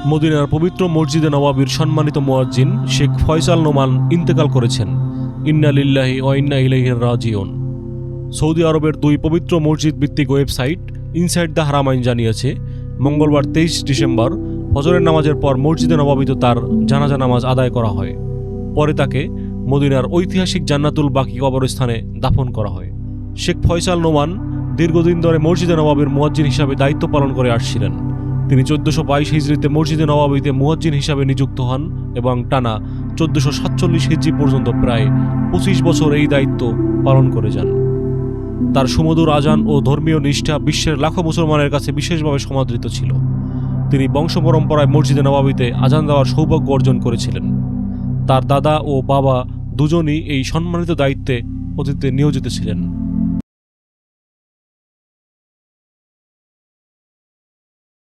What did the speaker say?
মদিনার পবিত্র মসজিদে নবাবির সম্মানিত মুয়াজ্জিন শেখ ফয়সাল নোমান ইন্তেকাল করেছেন। ইন্না লিল্লাহি ওয়া ইন্না ইলাইহি রাজিউন। সৌদি আরবের দুই পবিত্র মসজিদ ভিত্তিক ওয়েবসাইট ইনসাইড দ্য হারামাইন জানিয়েছে, মঙ্গলবার 23 ডিসেম্বর ফজরের নামাজের পর মসজিদে নবাবিতে তার জানাজা নামাজ আদায় করা হয়। পরে তাকে মদিনার ঐতিহাসিক জান্নাতুল বাকি কবরস্থানে দাফন করা হয়। শেখ ফয়সাল নোমান দীর্ঘদিন ধরে মসজিদে নবাবির মুয়াজ্জিন হিসাবে দায়িত্ব পালন করে আসছিলেন। তিনি 1422 হিজরিতে মসজিদে নবাবিতে মুয়াজ্জিন হিসাবে নিযুক্ত হন এবং টানা 1447 হিজরি পর্যন্ত প্রায় 25 বছর এই দায়িত্ব পালন করে যান। তার সুমধুর আজান ও ধর্মীয় নিষ্ঠা বিশ্বের লাখো মুসলমানের কাছে বিশেষভাবে সমাদৃত ছিল। তিনি বংশ পরম্পরায় মসজিদে নবাবিতে আজান দেওয়ার সৌভাগ্য অর্জন করেছিলেন। তার দাদা ও বাবা দুজনই এই সম্মানিত দায়িত্বে অতীতে নিয়োজিত ছিলেন।